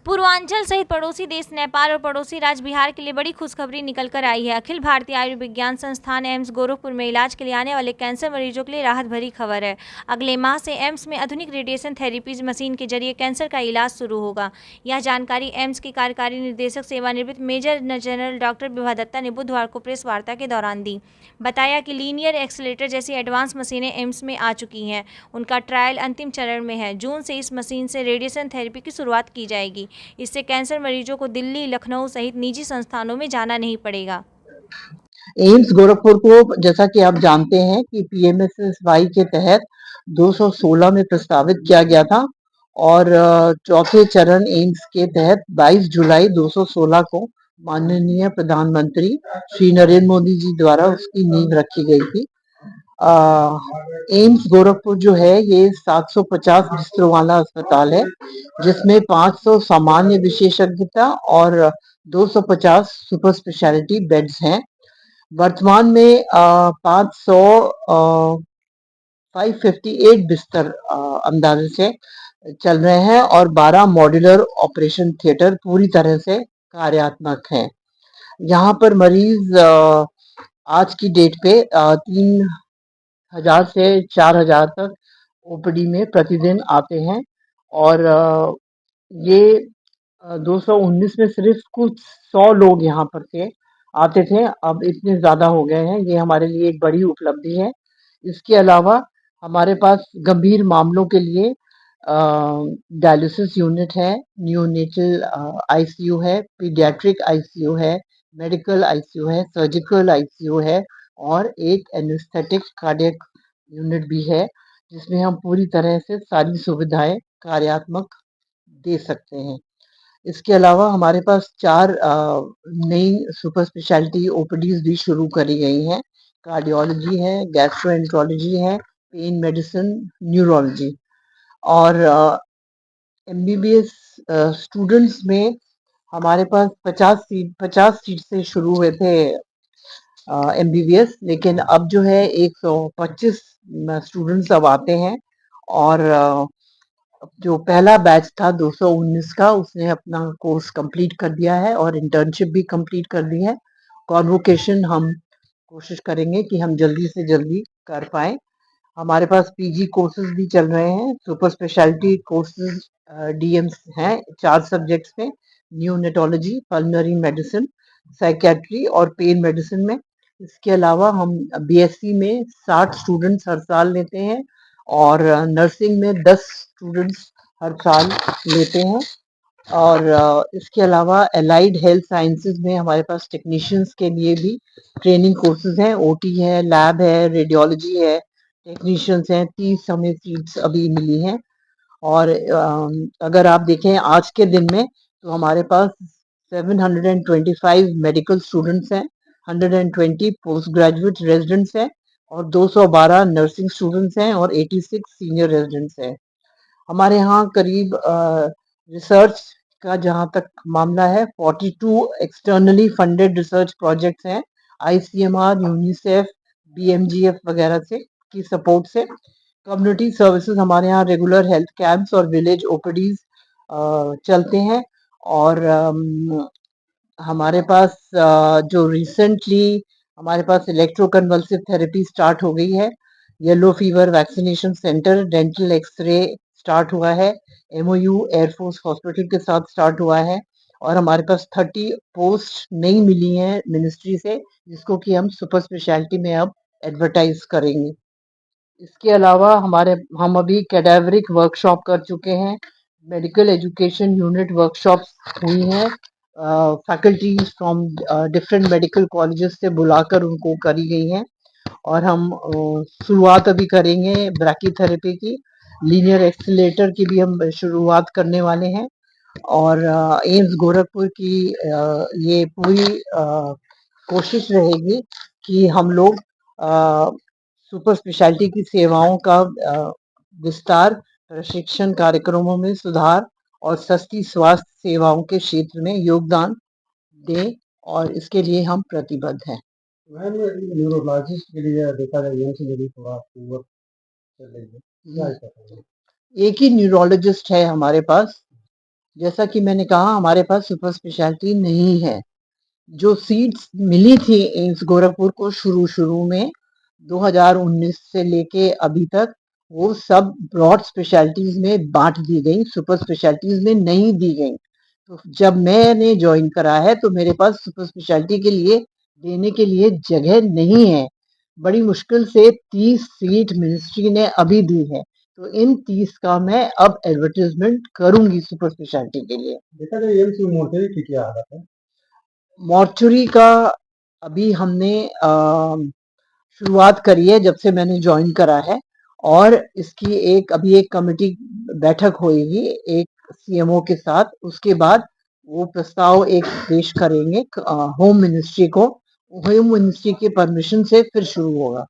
पूर्वांचल सहित पड़ोसी देश नेपाल और पड़ोसी राज्य बिहार के लिए बड़ी खुशखबरी निकल कर आई है। अखिल भारतीय आयुर्विज्ञान संस्थान एम्स गोरखपुर में इलाज के लिए आने वाले कैंसर मरीजों के लिए राहत भरी खबर है। अगले माह से एम्स में आधुनिक रेडिएशन थेरेपी मशीन के जरिए कैंसर का इलाज शुरू होगा। यह जानकारी एम्स के कार्यकारी निदेशक सेवानिवृत्त major general doctor Vibha Dutta ने बुधवार को प्रेस वार्ता के दौरान दी। बताया कि लीनियर एक्सेलेटर जैसी एडवांस मशीनें एम्स में आ चुकी हैं। उनका ट्रायल अंतिम चरण में है। जून से इस मशीन से रेडिएशन थेरेपी की शुरुआत की जाएगी। इससे कैंसर मरीजों को दिल्ली, लखनऊ सहित निजी संस्थानों में जाना नहीं पड़ेगा। एम्स गोरखपुर को जैसा कि आप जानते हैं कि पीएमएसएसवाई के तहत 216 में प्रस्तावित किया गया था और चौथे चरण एम्स के तहत 22 जुलाई 216 को माननीय प्रधानमंत्री श्री नरेंद्र मोदी जी द्वारा उसकी नींव रखी गई थी। एम्स गोरखपुर जो है ये 750 बिस्तरों वाला अस्पताल है, जिसमें 500 सामान्य विशेषज्ञता और 250 सुपर स्पेशलिटी बेड्स हैं। वर्तमान में 558 बिस्तर अंदाजे से चल रहे हैं और 12 मॉड्यूलर ऑपरेशन थिएटर पूरी तरह से कार्यात्मक हैं। यहाँ पर मरीज आज की डेट पे 3,000 से 4,000 तक ओपीडी में प्रतिदिन आते हैं और ये 219 में सिर्फ कुछ 100 लोग यहाँ पर से आते थे, अब इतने ज़्यादा हो गए हैं। ये हमारे लिए एक बड़ी उपलब्धि है। इसके अलावा हमारे पास गंभीर मामलों के लिए डायलिसिस यूनिट है, नियोनेटल आईसीयू है, पीडियाट्रिक आईसीयू है, मेडिकल आईसीयू है, सर्जिकल आईसीयू है और एक एनेस्थेटिक कार्डियक यूनिट भी है, जिसमें हम पूरी तरह से सारी सुविधाएं कार्यात्मक दे सकते हैं। इसके अलावा हमारे पास 4 नई सुपर स्पेशलिटी ओपीडीज भी शुरू करी गई हैं। कार्डियोलॉजी है, गैस्ट्रोएंटरोलॉजी है, पेन मेडिसिन, न्यूरोलॉजी और एमबीबीएस स्टूडेंट्स में हमारे पास 50 सीट से शुरू हुए थे एमबीबीएस, लेकिन अब जो है 125 स्टूडेंट्स अब आते हैं और जो पहला बैच था 219 का, उसने अपना कोर्स कंप्लीट कर दिया है और इंटर्नशिप भी कंप्लीट कर दी है। कॉन्वोकेशन हम कोशिश करेंगे कि हम जल्दी से जल्दी कर पाए। हमारे पास पीजी कोर्सेज भी चल रहे हैं, सुपर स्पेशलिटी कोर्सेज डीएम्स हैं 4 सब्जेक्ट्स में, न्यूनेटोलॉजी, पल्मोनरी मेडिसिन, साइकियाट्री और पेन मेडिसिन में। इसके अलावा हम बीएससी में 60 स्टूडेंट्स हर साल लेते हैं और नर्सिंग में 10 स्टूडेंट्स हर साल लेते हैं और इसके अलावा एलाइड हेल्थ साइंसेज में हमारे पास टेक्नीशियंस के लिए भी ट्रेनिंग कोर्सेज हैं, ओटी है, लैब है, रेडियोलॉजी है, टेक्नीशियंस हैं। 30 हमें सीट्स अभी मिली हैं और अगर आप देखें आज के दिन में तो हमारे पास 725 मेडिकल स्टूडेंट्स हैं, 120 पोस्ट ग्रेजुएट रेजिडेंट्स हैं और 212 नर्सिंग स्टूडेंट्स हैं और 86 सीनियर रेजिडेंट्स हैं। हमारे यहाँ करीब रिसर्च का जहाँ तक मामला है 42 एक्सटर्नली फंडेड रिसर्च प्रोजेक्ट्स हैं, आईसीएमआर, यूनिसेफ, बीएमजीएफ वगैरह से की सपोर्ट से। कम्युनिटी सर्विसेज हमारे यहाँ रेगुलर हेल्थ कैंप्स और विलेज ओपीडीज चलते हैं और हमारे पास जो रिसेंटली हमारे पास इलेक्ट्रोकन्वल्सिव थेरेपी स्टार्ट हो गई है, yellow fever vaccination centre, dental x-ray start हुआ है, एमओयू एयरफोर्स हॉस्पिटल के साथ स्टार्ट हुआ है और हमारे पास 30 पोस्ट नई मिली हैं मिनिस्ट्री से, जिसको कि हम सुपर स्पेशलिटी में अब एडवर्टाइज करेंगे। इसके अलावा हम अभी कैडावरिक वर्कशॉप कर चुके हैं, मेडिकल एजुकेशन यूनिट वर्कशॉप्स हुई हैं, faculties from different medical colleges से बुलाकर उनको करी गई हैं और हम शुरुआत अभी करेंगे ब्रैकीथेरेपी की, लीनियर एक्सीलेटर की भी हम शुरुआत करने वाले हैं और एम्स गोरखपुर की ये पूरी कोशिश रहेगी कि हम लोग सुपर स्पेशलिटी की सेवाओं का विस्तार, प्रशिक्षण कार्यक्रमों में सुधार और सस्ती स्वास्थ्य सेवाओं के क्षेत्र में योगदान दें और इसके लिए हम प्रतिबद्ध हैं। न्यूरोलॉजिस्ट के लिए देखा जाए एम्स में थोड़ा कीमत चल रही है, क्या कहते हैं? एक ही न्यूरोलॉजिस्ट है हमारे पास जैसा कि मैंने कहा हमारे पास सुपर स्पेशलिटी नहीं है। जो सीट्स मिली थी एम्स गोरखपुर को शुरू में 2019 से लेके अभी तक, वो सब ब्रॉड स्पेशलिटीज में बांट दी गई, सुपर स्पेशलिटीज में नहीं दी गई। तो जब मैंने ज्वाइन करा है तो मेरे पास सुपर स्पेशलिटी के लिए देने के लिए जगह नहीं है। बड़ी मुश्किल से 30 सीट मिनिस्ट्री ने अभी दी है, तो इन 30 का मैं अब एडवर्टाइजमेंट करूंगी सुपर स्पेशलिटी के लिए। देखा जाए एम्स में मोर्चरी की क्या हालत है? मॉर्चरी का अभी हमने शुरुआत करी है जब से मैंने ज्वाइन करा है, और इसकी अभी एक कमेटी बैठक होएगी एक सीएमओ के साथ। उसके बाद वो प्रस्ताव एक पेश करेंगे होम मिनिस्ट्री को। होम मिनिस्ट्री के परमिशन से फिर शुरू होगा।